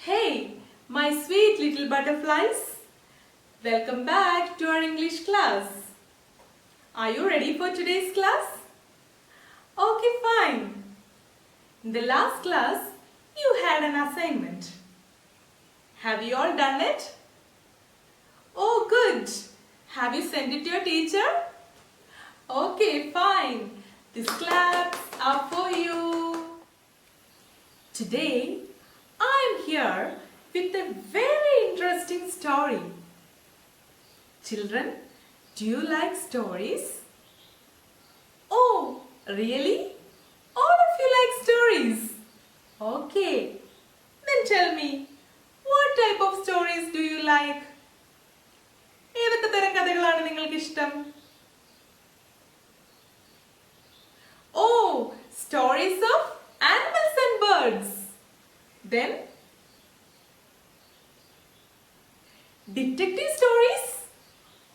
Hey, my sweet little butterflies. Welcome back to our English class. Are you ready for today's class? Okay, fine. In the last class, you had an assignment. Have you all done it? Oh, good. Have you sent it to your teacher? Okay, fine. These claps are for you. Today, I am here with a very interesting story. Children, do you like stories? Oh, really? All of you like stories? Okay, then tell me, what type of stories do you like? ഏതൊക്കെ തരം കഥകളാണ് നിങ്ങൾക്ക് ഇഷ്ടം? Oh, stories of animals and birds. Then, detective stories?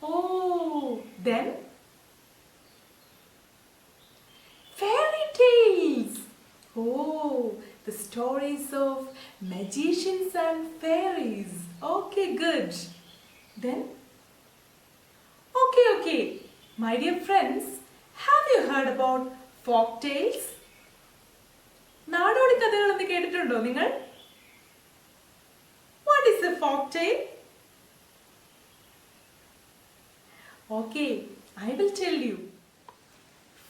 Oh, then, fairy tales. Oh, the stories of magicians and fairies. Okay, good. Then, okay. My dear friends, have you heard about folk tales? നാടോടി കഥകൾ എന്ന് കേട്ടിട്ടുണ്ടോ നിങ്ങൾ? What is a folk tale? Okay, I will tell you.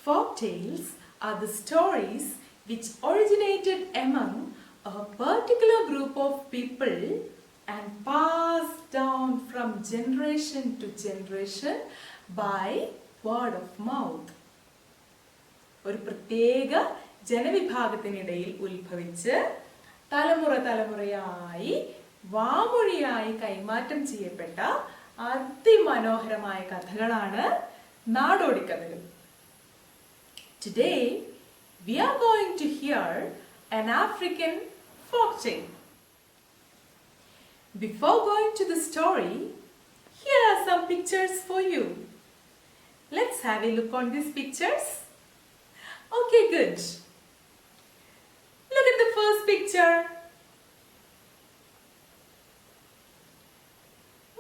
Folk tales are the stories which originated among a particular group of people and passed down from generation to generation by word of mouth. ഒരു പ്രത്യേക ജനവിഭാഗത്തിനിടയിൽ ഉത്ഭവിച്ച് തലമുറയായി വാമൊഴിയായി കൈമാറ്റം ചെയ്യപ്പെട്ട അതിമനോഹരമായ കഥകളാണ് നാടോടിക്കഥകൾ. Today we are going to hear an African folk tale. Before going to the story, here are some pictures for you. Let's have a look on these pictures. Okay, good. Look at the first picture.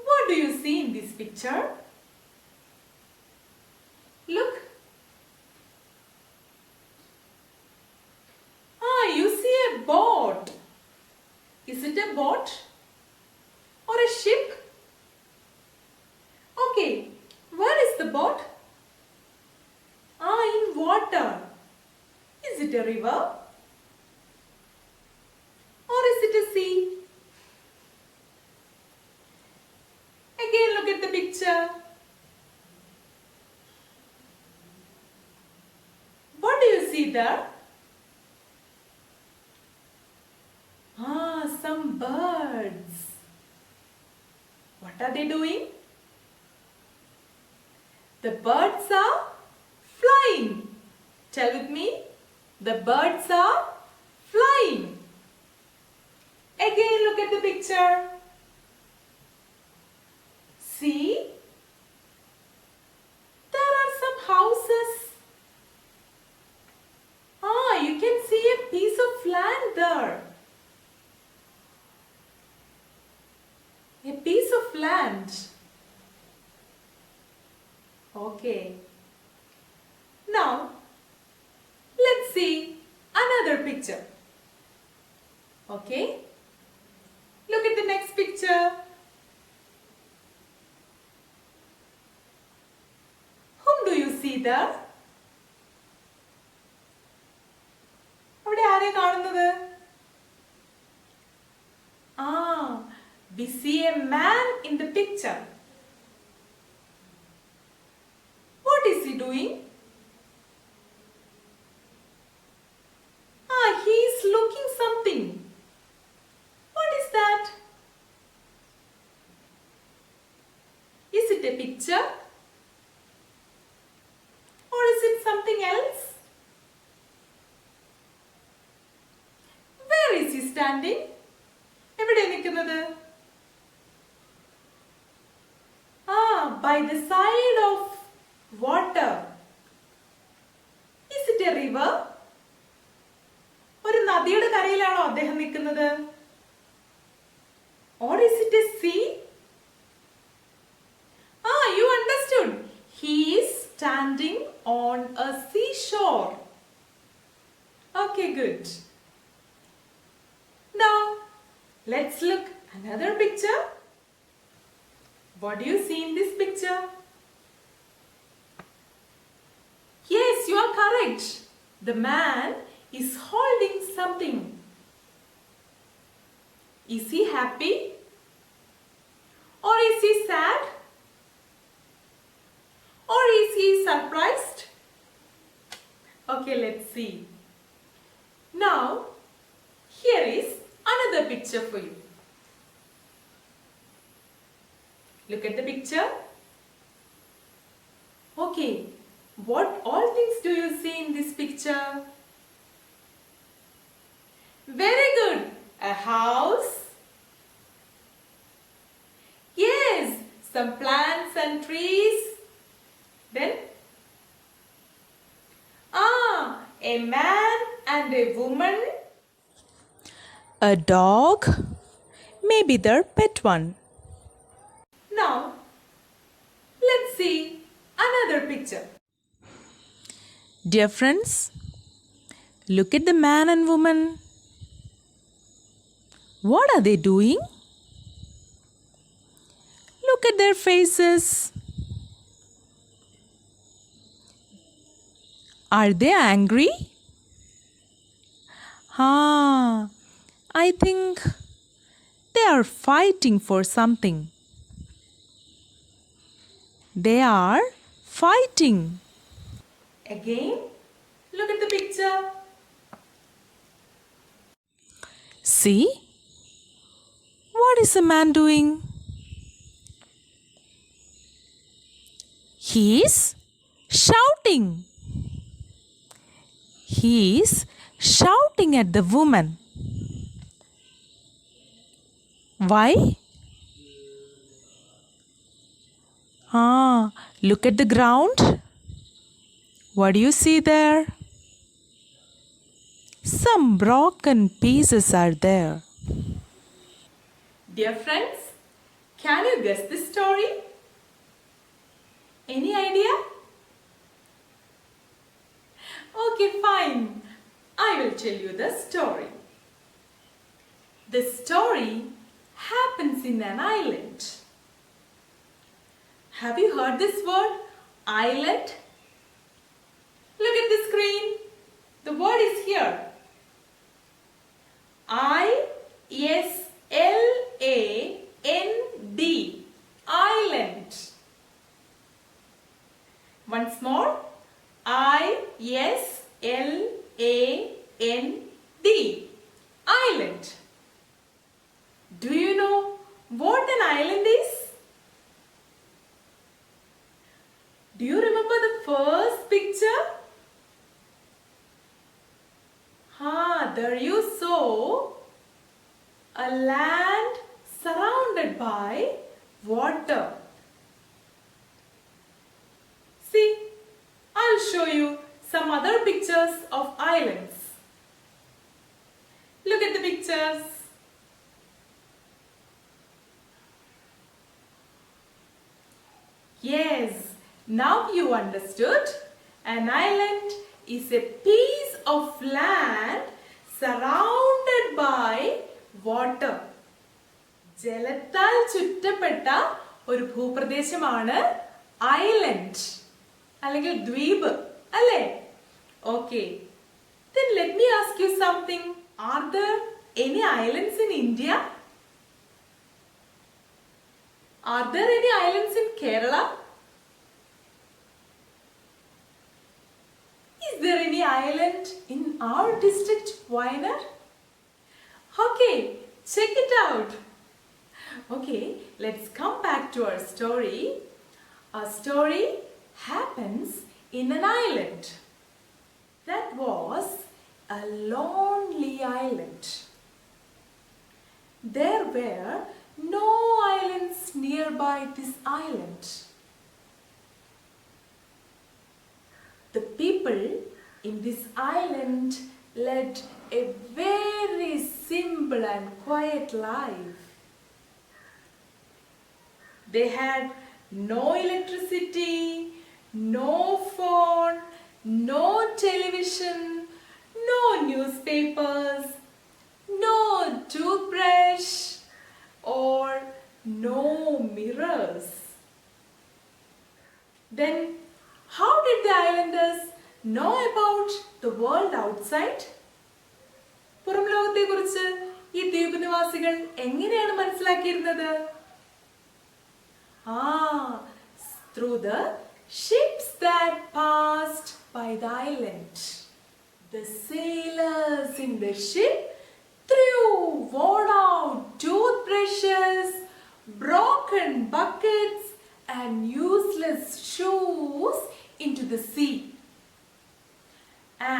What do you see in this picture? Look. You see a boat. Is it a boat or a ship? Okay, where is the boat? In water. Is it a river? Or is it a sea? Again, look at the picture. What do you see there? Some birds. What are they doing? The birds are flying. Tell with me. The birds are flying. Again, look at the picture. See? There are some houses. You can see a piece of land there. A piece of land. Okay. Now, let's see another picture. Okay? Look at the next picture. Whom do you see there? അവിടെ ആരെ കാണുന്നത്? We see a man in the picture. What is he doing? He is looking something. What is that? Is it a picture? Or is it something else? Where is he standing? എവിടെ നിൽക്കുന്നത്? By the side of water. Is it a river? ഒരു നദിയുടെ കരയിലാണോ അദ്ദേഹം നിൽക്കുന്നത്? standing on a seashore. Okay, good. Now, let's look another picture. What do you see in this picture? Yes, you are correct. The man is holding something. Is he happy? Or is he sad? Or is he surprised? Okay, let's see. Now, here is another picture for you. Look at the picture. Okay, what all things do you see in this picture? Very good. A house. Yes, some plants and trees. Then, a man and a woman. A dog, maybe their pet one. Now, let's see another picture. Dear friends, look at the man and woman. What are they doing? Look at their faces. Are they angry? I think they are fighting for something. They are fighting. Again, look at the picture. See? What is the man doing? He is shouting. He is shouting at the woman. Why? Look at the ground. What do you see there? Some broken pieces are there. Dear friends, can you guess this story? Any idea? Okay, fine. I will tell you the story. The story happens in an island. Have you heard this word, island? Look at the screen. The word is here. I-S-L-A-N-D. Island. Once more. I-S-L-A-N-D. Island. Do you know what an island is? Do you remember the first picture? There you saw a land surrounded by water. See, I'll show you some other pictures of islands. Look at the pictures. Yes, now you understood. An island is a piece of land surrounded by water. ജലത്താൽ ചുറ്റപ്പെട്ട ഒരു ഭൂപ്രദേശമാണ് island അല്ലെങ്കിൽ ദ്വീപ് അല്ലേ? Okay. Then let me ask you something. Are there any islands in India? Are there any islands in Kerala? Is there any island in our district, Wayanad? Okay, check it out. Okay, let's come back to our story. Our story happens in an island. That was a lonely island. There were no islands nearby this island. The people in this island led a very simple and quiet life. They had no electricity, no phone, no television, no newspapers, no toothbrush, or no mirrors. Then, how did the islanders know about the world outside? പുറം ലോകത്തെക്കുറിച്ച് ഈ ദ്വീപ് നിവാസികൾ എങ്ങനെയാണ് മനസ്സിലാക്കിയിരുന്നത്? Through the ships that passed by the island. The sailors in the ship threw worn out toothbrushes, broken buckets, and useless shoes into the sea.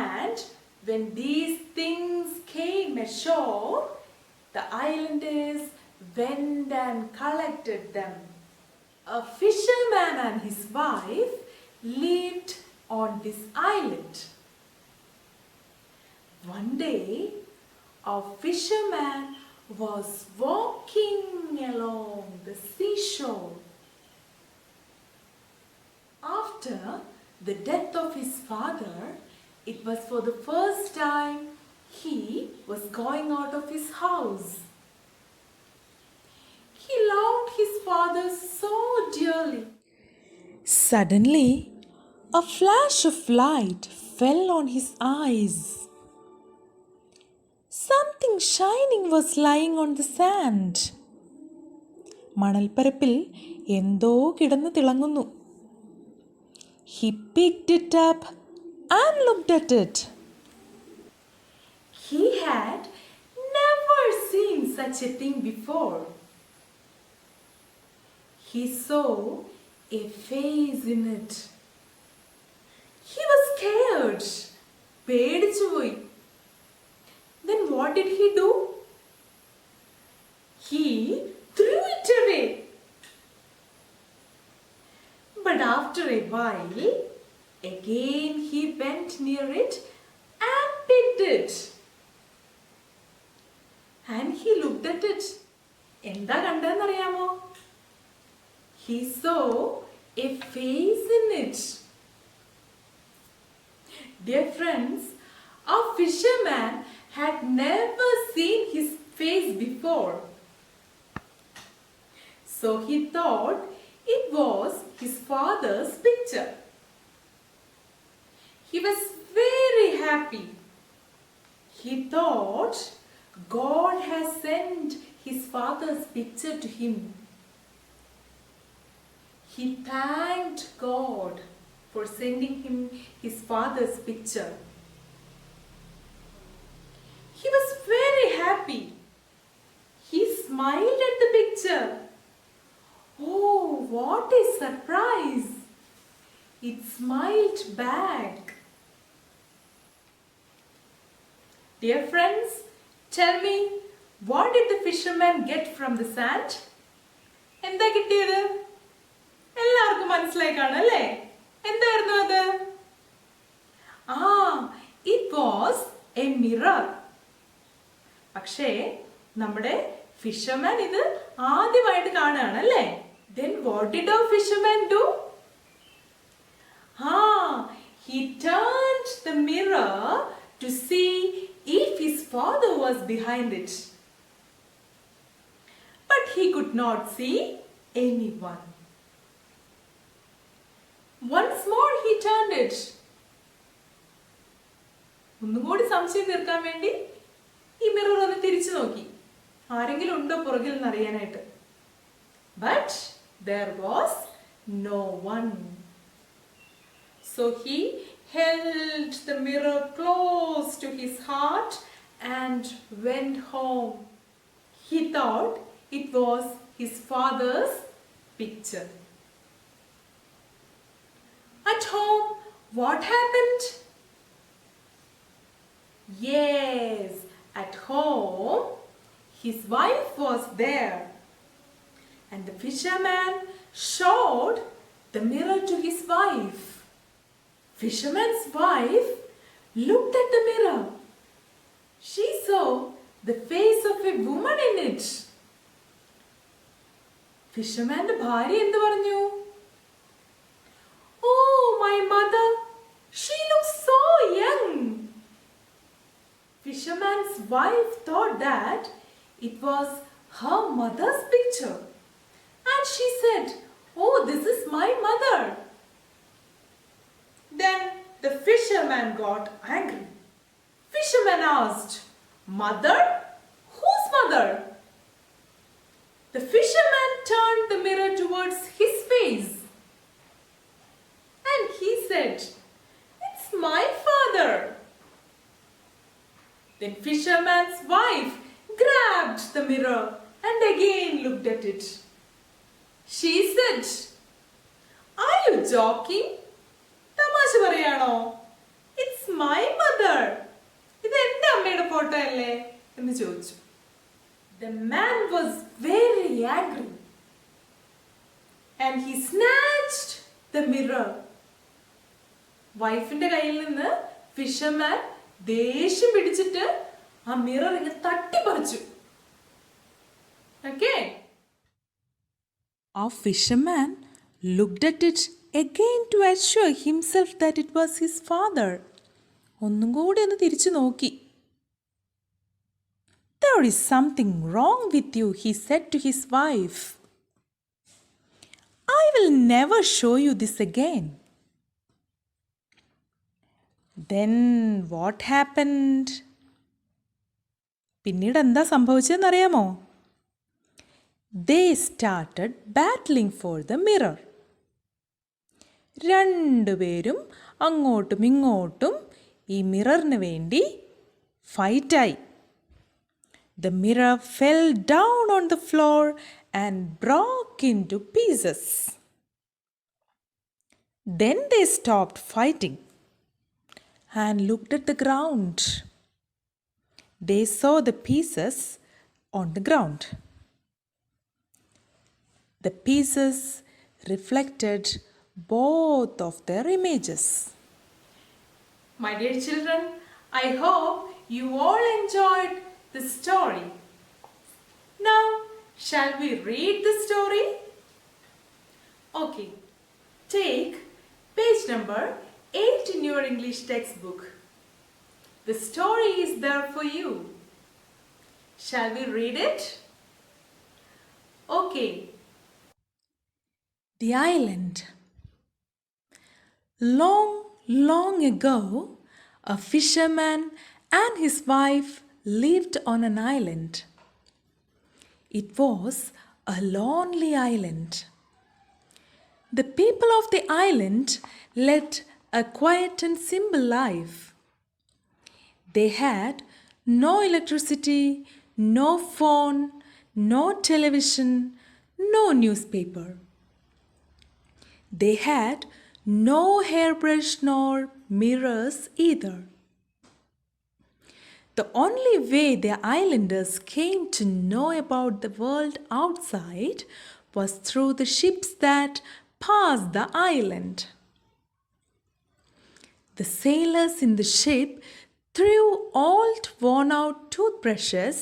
And when these things came ashore, the islanders went and collected them. A fisherman and his wife lived on this island. One day, a fisherman was walking along the seashore. After the death of his father, it was for the first time he was going out of his house. He loved his father so dearly. Suddenly, a flash of light fell on his eyes. Something shining was lying on the sand. മണൽപ്പരപ്പിൽ എന്തോ കിടന്നു തിളങ്ങുന്നു. He picked it up and looked at it. He had never seen such a thing before. He saw a face in it. He was scared. പേടിച്ചുപോയി. Then what did he do? He threw it away. But after a while, again he went near it and picked it. And he looked at it. എന്താ കണ്ടതെന്നറിയാമോ? He saw a face in it. Dear friends, our fisherman had never seen his face before. So he thought it was his father's picture. He was very happy. He thought God has sent his father's picture to him. He thanked God for sending him his father's picture. He was very happy. He smiled at the picture. Oh, what a surprise! It smiled back. Dear friends, tell me, what did the fisherman get from the sand? എന്താ കിട്ടിയത്? എല്ലാവർക്കും മനസ്സിലായി കാണല്ലേ? എന്തായിരുന്നു അത്? It was a mirror. പക്ഷേ നമ്മുടെ fisherman ഇത് ആദ്യമായിട്ട് കാണുകയാണല്ലേ? Then what did our fisherman do? He turned the mirror to see if his father was behind it. But he could not see anyone. Once more he turned it. ഒന്നുകൂടി സംശയം തീർക്കാൻ വേണ്ടി ഈ mirror ഒന്ന് തിരിച്ചു നോക്കി. ആരെങ്കിലും ഉണ്ടോ പുറകിൽ എന്നറിയാനായിട്ട്. But there was no one. So he held the mirror close to his heart and went home. He thought it was his father's picture. At home, what happened? Yes, at home, his wife was there. And the fisherman showed the mirror to his wife. Fisherman's wife looked at the mirror. She saw the face of a woman in it. Fisherman's ഭാര്യ എന്ത് പറഞ്ഞു? Oh, my mother. She looks so young. Fisherman's wife thought that it was her mother's picture. And she said, "Oh, this is my mother." Then the fisherman got angry. Fisherman asked, "Mother? Whose mother?" The fisherman turned the mirror towards his face. And he said, "It's my father." Then fisherman's wife grabbed the mirror and again looked at it. She said, "Are you joking? തമാശ പറയാണോ? It's my mother. ഇത് എൻ്റെ അമ്മയുടെ photo അല്ലേ എന്ന് ചോദിച്ചു. The man was very angry and he snatched the mirror. വൈഫിന്റെ കയ്യിൽ നിന്ന് ഫിഷർമാൻ ദേഷ്യം പിടിച്ചിട്ട് ആ മിറർ ഇങ്ങനെ തട്ടിപ്പറിച്ചു. Okay? Our fisherman looked at it again to assure himself that it was his father. ഒന്നും കൂടി ഒന്ന് തിരിച്ചു നോക്കി. "There is something wrong with you," he said to his wife. "I will never show you this again." Then what happened? പിന്നീട് എന്താ സംഭവിച്ചതെന്നറിയാമോ? They started battling for the mirror. രണ്ടുപേരും അങ്ങോട്ടും ഇങ്ങോട്ടും ഈ മിററിന് വേണ്ടി ഫൈറ്റായി. The mirror fell down on the floor and broke into pieces. Then they stopped fighting and looked at the ground. They saw the pieces on the ground. The pieces reflected both of their images. My dear children, I hope you all enjoyed the story. Now, shall we read the story? Okay, take page number 8 in your English textbook. The story is there for you. Shall we read it? Okay. The island. Long, long ago, a fisherman and his wife lived on an island. It was a lonely island. The people of the island led a quiet and simple life. They had no electricity, no phone, no television, no newspaper. They had no hairbrush nor mirrors either. The only way the islanders came to know about the world outside was through the ships that passed the island. The sailors in the ship threw old, worn-out toothbrushes,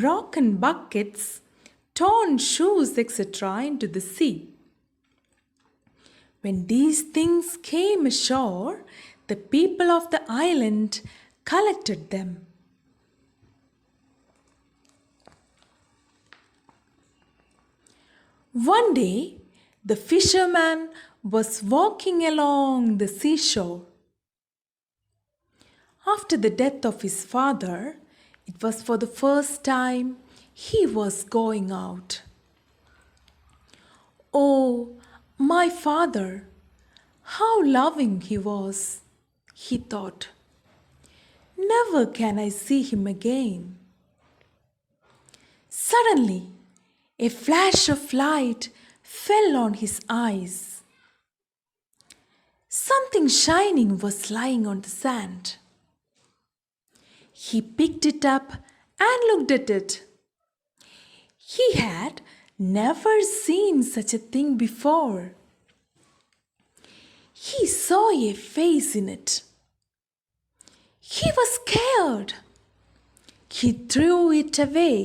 broken buckets, torn shoes, etc. into the sea. When these things came ashore, the people of the island collected them. One day, the fisherman was walking along the seashore. After the death of his father, it was for the first time he was going out. "Oh, my father, how loving he was," he thought. "Never can I see him again." Suddenly, a flash of light fell on his eyes. Something shining was lying on the sand. He picked it up and looked at it. He had never seen such a thing before. He saw a face in it. He was scared. He threw it away.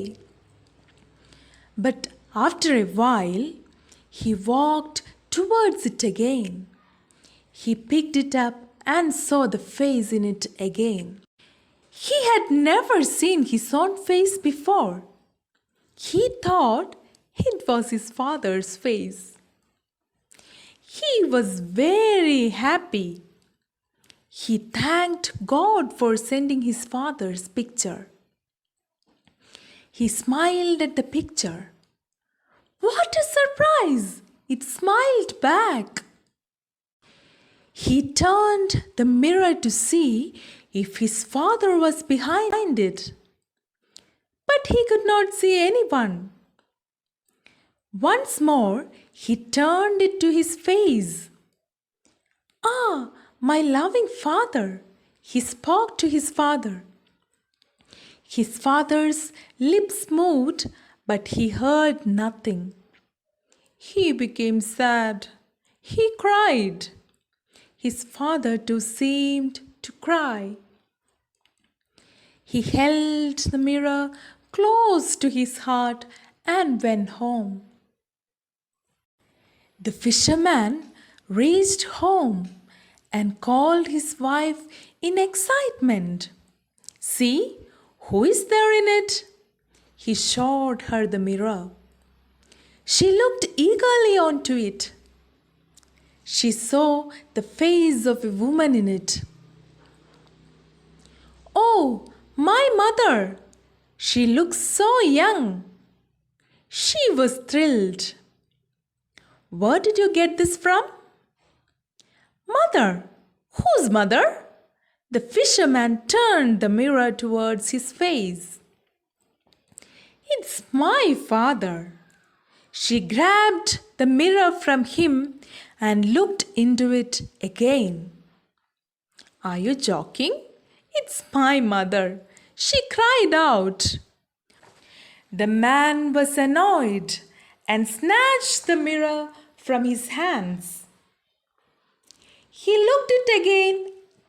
But after a while, he walked towards it again. He picked it up and saw the face in it again. He had never seen his own face before. He thought it was his father's face. He was very happy. He thanked God for sending his father's picture. He smiled at the picture. What a surprise! It smiled back. He turned the mirror to see if his father was behind it. But he could not see anyone. Once more, he turned it to his face. Ah, my loving father! He spoke to his father. His father's lips moved, but he heard nothing. He became sad. He cried. His father too seemed to cry. He held the mirror close to his heart and went home. The fisherman reached home and called his wife in excitement. See, who is there in it? He showed her the mirror. She looked eagerly onto it. She saw the face of a woman in it. Oh, my mother! She looks so young. She was thrilled. Where did you get this from? Mother. Whose mother? The fisherman turned the mirror towards his face. It's my father. She grabbed the mirror from him and looked into it again. Are you joking? It's my mother. She cried out. The man was annoyed and snatched the mirror from his hands. He looked it again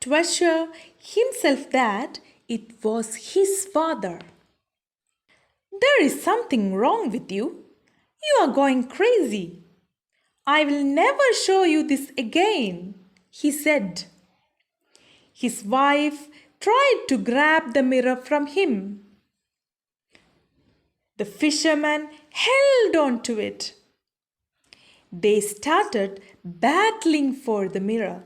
to assure himself that it was his father. There is something wrong with you. You are going crazy. I will never show you this again, he said. His wife tried to grab the mirror from him. The fisherman held on to it. They started battling for the mirror.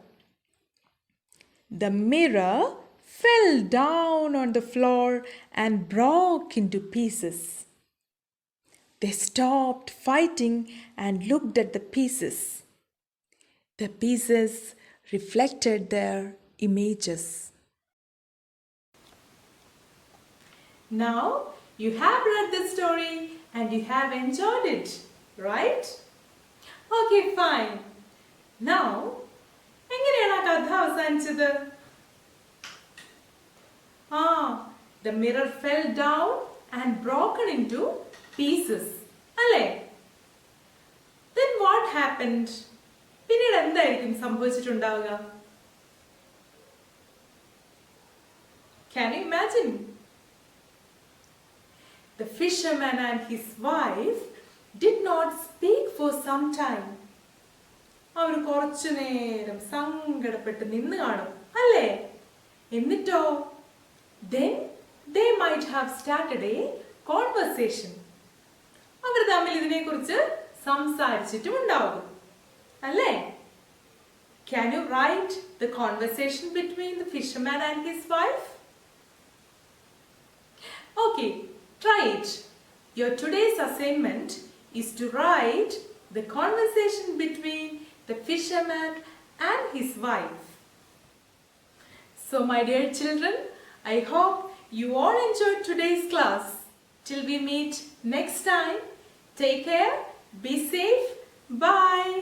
The mirror fell down on the floor and broke into pieces. They stopped fighting and looked at the pieces. The pieces reflected their images. Now you have read the story and you have enjoyed it, right? Okay, fine. Now, എങ്ങനെയാണ് ആ കഥ അവസാനിച്ചത്? The mirror fell down and broken into pieces. അല്ലേ? Then what happened? പിന്നീട് എന്തായിരിക്കും സംഭവിച്ചിട്ടുണ്ടാവുക? Can you imagine? The fisherman and his wife did not speak for some time. അവർ കുറച്ചു നേരം സങ്കടപ്പെട്ട് നിന്ന് കാണും അല്ലേ? എന്നിട്ടോ? Then they might have started a conversation. അവർ തമ്മിൽ ഇതിനെക്കുറിച്ച് സംസാരിച്ചിട്ടുണ്ടാവും അല്ലേ? Can you write the conversation between the fisherman and his wife? Okay, try it. Your today's assignment is to write the conversation between the fisherman and his wife. So my dear children, I hope you all enjoyed today's class. Till we meet next time, take care, be safe, bye.